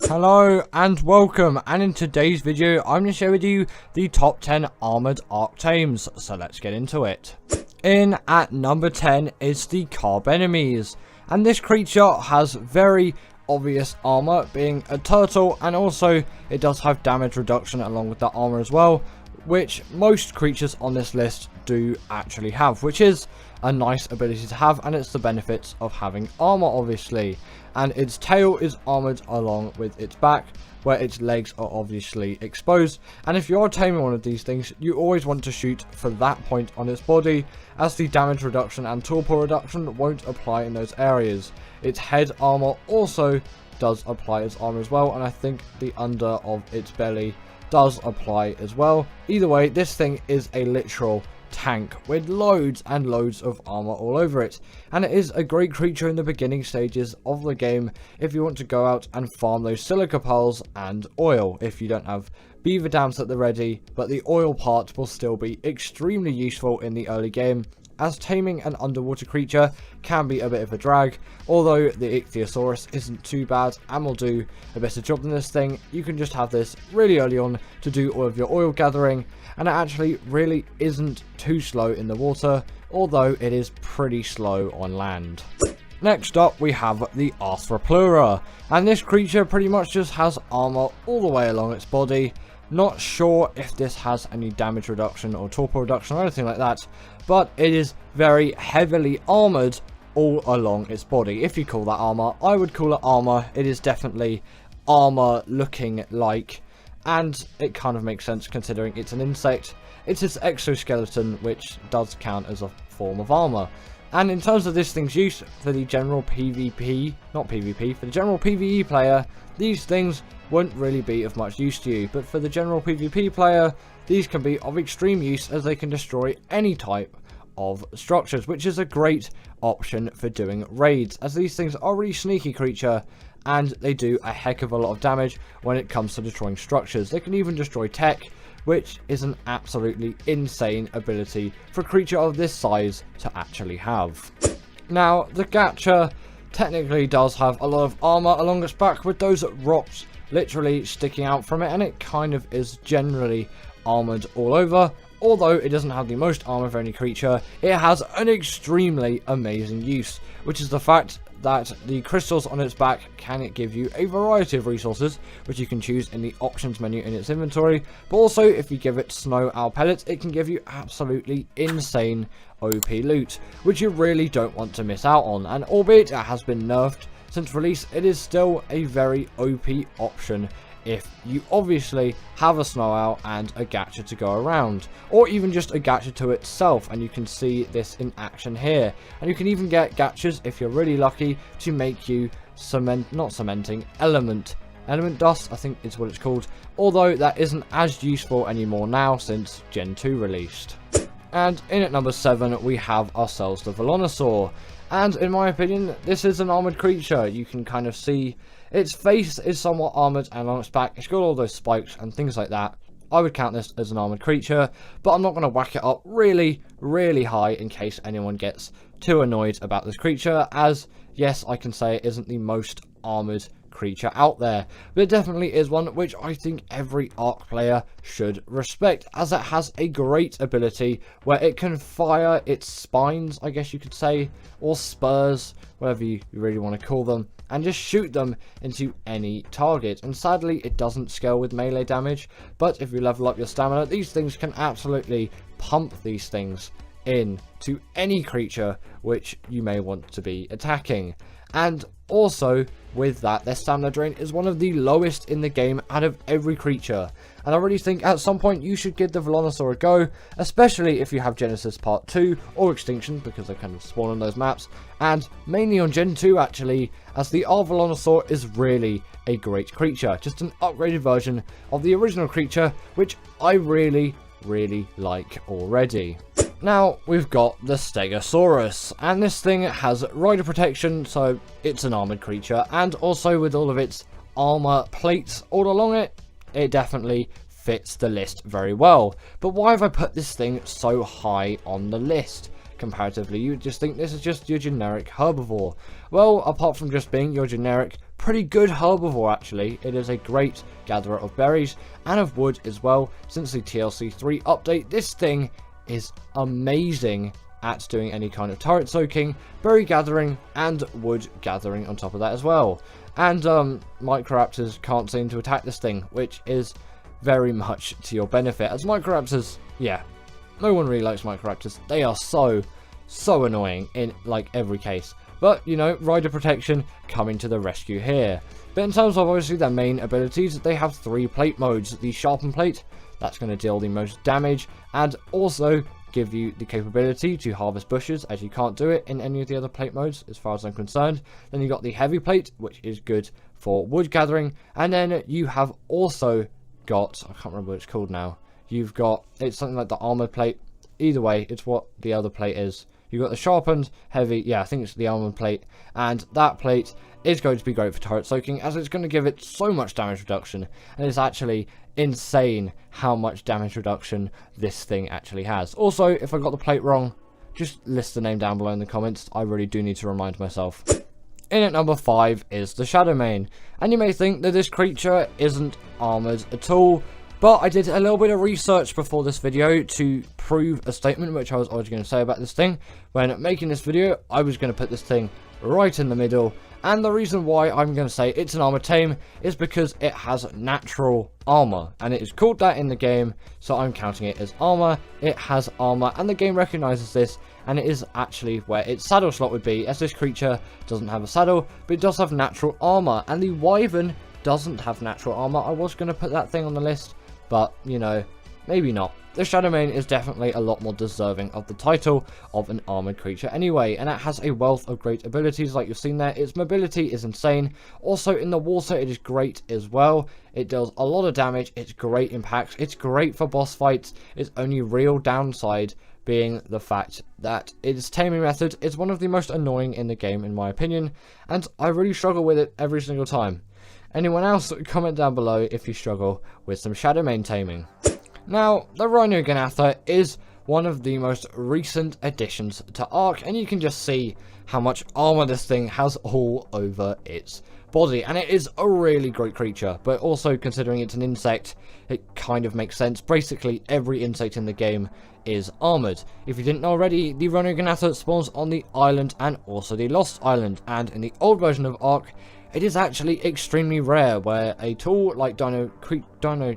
Hello and welcome, and in today's video I'm going to share with you the top 10 armoured Ark tames, so let's get into it. In at number 10 is the Carb Enemies, and this creature has very obvious armour, being a turtle, and also it does have damage reduction along with that armour as well, which most creatures on this list do actually have, which is a nice ability to have, and it's the benefits of having armor obviously. And its tail is armored along with its back, where its legs are obviously exposed, and if you're taming one of these things, you always want to shoot for that point on its body, as the damage reduction and torpor reduction won't apply in those areas. Its head armor also does apply as armor as well, and I think the under of its belly does apply as well. Either way, this thing is a literal tank with loads and loads of armor all over it, and it is a great creature in the beginning stages of the game if you want to go out and farm those silica pearls and oil if you don't have beaver dams at the ready, but the oil part will still be extremely useful in the early game, as taming an underwater creature can be a bit of a drag, although the Ichthyosaurus isn't too bad and will do a better job than this thing. You can just have this really early on to do all of your oil gathering, and it actually really isn't too slow in the water, although it is pretty slow on land. Next up we have the Plura, and this creature pretty much just has armor all the way along its body. Not sure if this has any damage reduction or torpor reduction or anything like that, but it is very heavily armored all along its body. If you call that armor, I would call it armor. It is definitely armor looking like, and it kind of makes sense considering it's an insect. It's its exoskeleton, which does count as a form of armor. And in terms of this thing's use for the general PvP, not PvP, for the general PvE player, these things won't really be of much use to you, but for the general PvP player, these can be of extreme use as they can destroy any type of structures, which is a great option for doing raids, as these things are a really sneaky creature and they do a heck of a lot of damage when it comes to destroying structures. They can even destroy tech, which is an absolutely insane ability for a creature of this size to actually have. Now, the Gatcher technically does have a lot of armor along its back, with those rocks literally sticking out from it, and it kind of is generally armored all over. Although it doesn't have the most armor of any creature, it has an extremely amazing use, which is the fact that the crystals on its back can give you a variety of resources, which you can choose in the options menu in its inventory, but also if you give it snow owl pellets, it can give you absolutely insane OP loot, which you really don't want to miss out on. And albeit it has been nerfed since release, it is still a very OP option if you obviously have a snow owl and a Gatcher to go around, or even just a Gatcher to itself, and you can see this in action here. And you can even get Gatchers, if you're really lucky, to make you element dust, I think is what it's called, although that isn't as useful anymore now since Gen 2 released. And in at number 7 we have ourselves the Velonosaur, and in my opinion this is an armoured creature. You can kind of see its face is somewhat armoured, and on its back it's got all those spikes and things like that. I would count this as an armoured creature, but I'm not going to whack it up really high in case anyone gets too annoyed about this creature, as yes, I can say it isn't the most armoured creature out there, but it definitely is one which I think every Ark player should respect, as it has a great ability where it can fire its spines, I guess you could say, or spurs, whatever you really want to call them, and just shoot them into any target. And sadly it doesn't scale with melee damage, but if you level up your stamina, these things can absolutely pump these things in to any creature which you may want to be attacking. And also with that, their stamina drain is one of the lowest in the game out of every creature, and I really think at some point you should give the Velonosaur a go, especially if you have Genesis Part 2 or Extinction, because they kind of spawn on those maps, and mainly on Gen 2 actually, as the Velonosaur is really a great creature, just an upgraded version of the original creature, which I really like already. Now we've got the Stegosaurus, and this thing has rider protection, so it's an armoured creature, and also with all of its armour plates all along it, it definitely fits the list very well. But why have I put this thing so high on the list? Comparatively, you would just think this is just your generic herbivore. Well, apart from just being your generic pretty good herbivore actually. It is a great gatherer of berries and of wood as well. Since the TLC 3 update, this thing is amazing at doing any kind of turret soaking, berry gathering, and wood gathering on top of that as well. And Microraptors can't seem to attack this thing, which is very much to your benefit. As Microraptors, yeah, no one really likes Microraptors. They are so annoying in like every case. But, you know, Rider Protection coming to the rescue here. But in terms of obviously their main abilities, they have 3 plate modes. The Sharpen Plate, that's going to deal the most damage, and also give you the capability to harvest bushes, as you can't do it in any of the other plate modes as far as I'm concerned. Then you got the Heavy Plate, which is good for wood gathering, and then you have also got, I can't remember what it's called now, you've got, it's something like the Armored Plate. Either way, it's what the other plate is. You've got the Sharpened, Heavy, yeah, I think it's the Armored Plate, and that plate is going to be great for turret soaking, as it's going to give it so much damage reduction, and it's actually insane how much damage reduction this thing actually has. Also, if I got the plate wrong, just list the name down below in the comments. I really do need to remind myself. In at number 5 is the Shadowmane, and you may think that this creature isn't armoured at all, but I did a little bit of research before this video to prove a statement which I was always going to say about this thing. When making this video, I was going to put this thing right in the middle, and the reason why I'm going to say it's an armor tame is because it has natural armor, and it is called that in the game, so I'm counting it as armor. It has armor, and the game recognizes this, and it is actually where its saddle slot would be, as this creature doesn't have a saddle, but it does have natural armor, and the Wyvern doesn't have natural armor. I was going to put that thing on the list, but, you know, maybe not. The Shadowmane is definitely a lot more deserving of the title of an armoured creature anyway, and it has a wealth of great abilities like you've seen there. Its mobility is insane. Also in the water it is great as well. It does a lot of damage, it's great impact, it's great for boss fights. Its only real downside being the fact that its taming method is one of the most annoying in the game in my opinion, and I really struggle with it every single time. Anyone else, comment down below if you struggle with some Shadowmane taming. Now, the Rhino Ganatha is one of the most recent additions to Ark, and you can just see how much armor this thing has all over its body, and it is a really great creature. But also, considering it's an insect, it kind of makes sense. Basically, every insect in the game is armored. If you didn't know already, the Rhino Ganatha spawns on the island and also the Lost Island, and in the old version of Ark, it is actually extremely rare, where a tool like Dino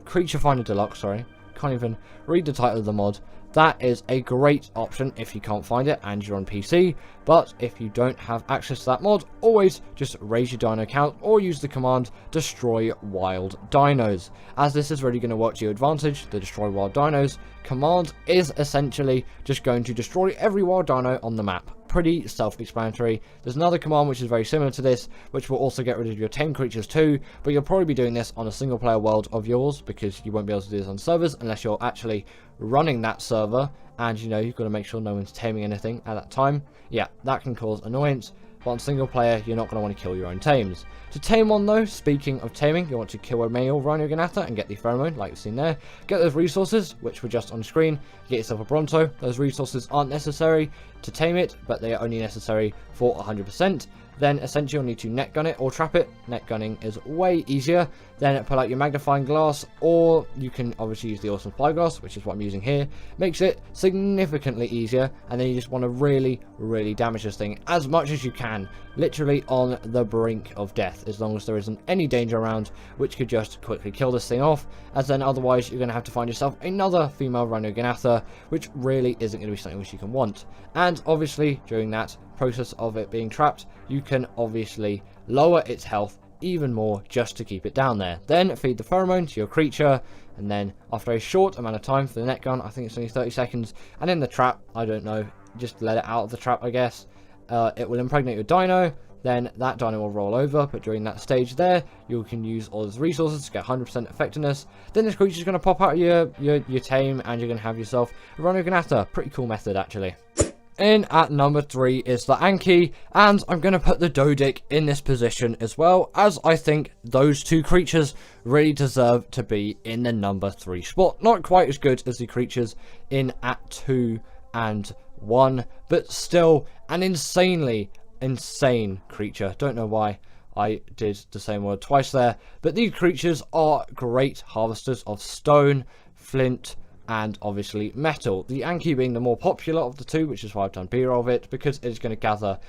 Creature Finder Deluxe, sorry, can't even read the title of the mod, that is a great option if you can't find it and you're on PC. But if you don't have access to that mod, always just raise your dino count or use the command destroy wild dinos, as this is really going to work to your advantage. The destroy wild dinos command is essentially just going to destroy every wild dino on the map. Pretty self-explanatory. There's another command which is very similar to this, which will also get rid of your tame creatures too, but you'll probably be doing this on a single player world of yours, because you won't be able to do this on servers unless you're actually running that server, and you know, you've got to make sure no one's taming anything at that time. Yeah, that can cause annoyance. But on single player, you're not going to want to kill your own tames. To tame one though, speaking of taming, you want to kill a male Rhino Ganatha and get the pheromone, like you've seen there. Get those resources, which were just on screen. Get yourself a Bronto. Those resources aren't necessary to tame it, but they are only necessary for 100%. Then essentially you'll need to net gun it or trap it. Net gunning is way easier. Then pull out your magnifying glass, or you can obviously use the awesome spyglass, which is what I'm using here. Makes it significantly easier, and then you just want to really damage this thing as much as you can, literally on the brink of death, as long as there isn't any danger around, which could just quickly kill this thing off, as then otherwise you're going to have to find yourself another female Rhino Ganatha, which really isn't going to be something which you can want. And obviously during that process of it being trapped, you can obviously lower its health even more just to keep it down there. Then feed the pheromone to your creature, and then after a short amount of time for the net gun, I think it's only 30 seconds, and in the trap, I don't know, just let it out of the trap I guess, it will impregnate your dino. Then that dino will roll over, but during that stage there, you can use all those resources to get 100% effectiveness. Then this creature's going to pop out your tame, and you're going to have yourself a Rhino Ganatha. Pretty cool method actually. In at number 3 is the Anki, and I'm going to put the Dodic in this position as well, as I think those two creatures really deserve to be in the number 3 spot. Not quite as good as the creatures in at 2 and 1, but still an insanely insane creature. Don't know why I did the same word twice there. But these creatures are great harvesters of stone, flint, and obviously metal. The Anki being the more popular of the two, which is why I've done B-roll of it, because it's going to gather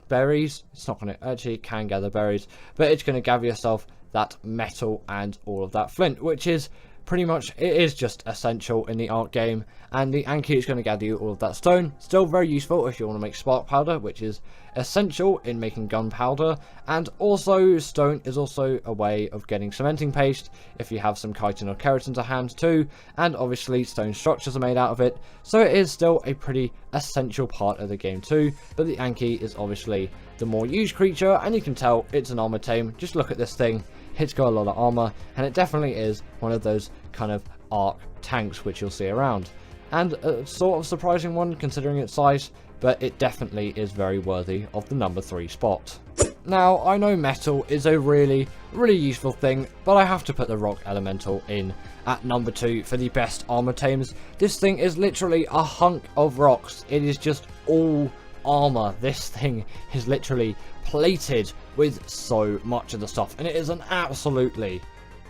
berries. It's not going to, actually it can gather berries, but it's going to gather yourself that metal and all of that flint, which is pretty much, it is just essential in the Ark game. And the Anki is going to gather you all of that stone. Still very useful if you want to make spark powder, which is essential in making gunpowder. And also stone is also a way of getting cementing paste if you have some chitin or keratin to hand too. And obviously stone structures are made out of it, so it is still a pretty essential part of the game too. But the Anki is obviously the more used creature, and you can tell it's an armor tame. Just look at this thing. It's got a lot of armor, and it definitely is one of those kind of Ark tanks which you'll see around. And a sort of surprising one considering its size, but it definitely is very worthy of the number 3 spot. Now, I know metal is a really useful thing, but I have to put the rock elemental in at number 2 for the best armor tames. This thing is literally a hunk of rocks. It is just all armor. This thing is literally plated with so much of the stuff, and it is an absolutely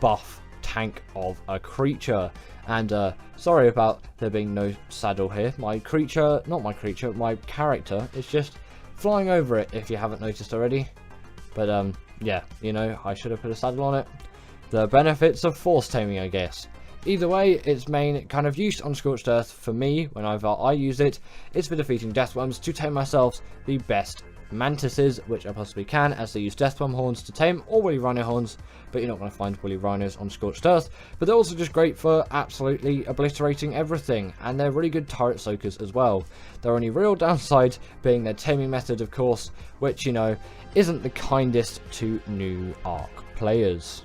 buff tank of a creature. And sorry about there being no saddle here. My character is just flying over it, if you haven't noticed already. But yeah, you know, I should have put a saddle on it. The benefits of force taming, I guess. Either way, its main kind of use on Scorched Earth for me, whenever I use it, is for defeating deathworms to tame myself the best mantises which I possibly can, as they use deathworm horns to tame, or woolly rhino horns, but you're not going to find woolly rhinos on Scorched Earth. But they're also just great for absolutely obliterating everything, and they're really good turret soakers as well. Their only real downside being their taming method, of course, which, you know, isn't the kindest to new Ark players.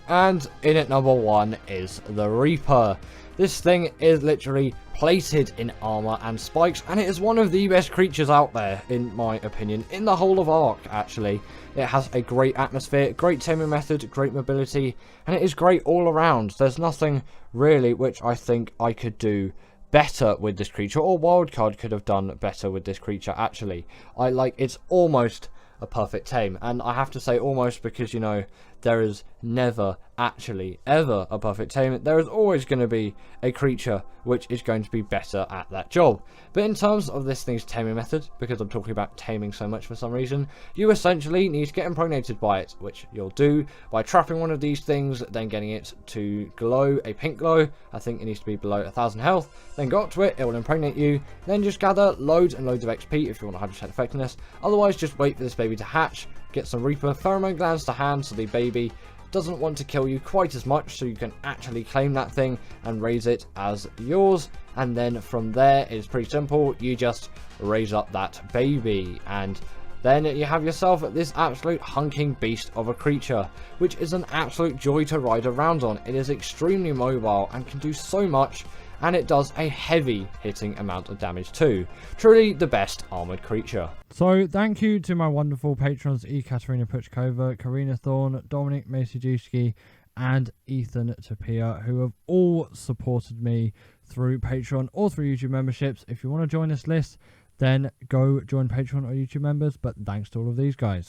And in at number 1 is the Reaper. This thing is literally plated in armor and spikes, and it is one of the best creatures out there, in my opinion, in the whole of Ark, actually. It has a great atmosphere, great taming method, great mobility, and it is great all around. There's nothing really which I think I could do better with this creature, or Wildcard could have done better with this creature, actually. It's almost a perfect tame, and I have to say almost because, you know, there is never actually ever a perfect tame. There is always going to be a creature which is going to be better at that job. But in terms of this thing's taming method, because I'm talking about taming so much for some reason, you essentially need to get impregnated by it, which you'll do by trapping one of these things, then getting it to glow a pink glow. I think it needs to be below 1000 health. Then go up to it, it will impregnate you, then just gather loads and loads of XP if you want 100% effectiveness. Otherwise, just wait for this baby to hatch, get some Reaper pheromone glands to hand so the baby doesn't want to kill you quite as much, so you can actually claim that thing and raise it as yours. And then from there, it's pretty simple. You just raise up that baby, and then you have yourself this absolute hunking beast of a creature, which is an absolute joy to ride around on. It is extremely mobile and can do so much, and it does a heavy hitting amount of damage too. Truly the best armoured creature. So thank you to my wonderful patrons Ekaterina Puchkova, Karina Thorne, Dominic Maciejuski, and Ethan Tapia, who have all supported me through Patreon or through YouTube memberships. If you want to join this list, then go join Patreon or YouTube members, but thanks to all of these guys.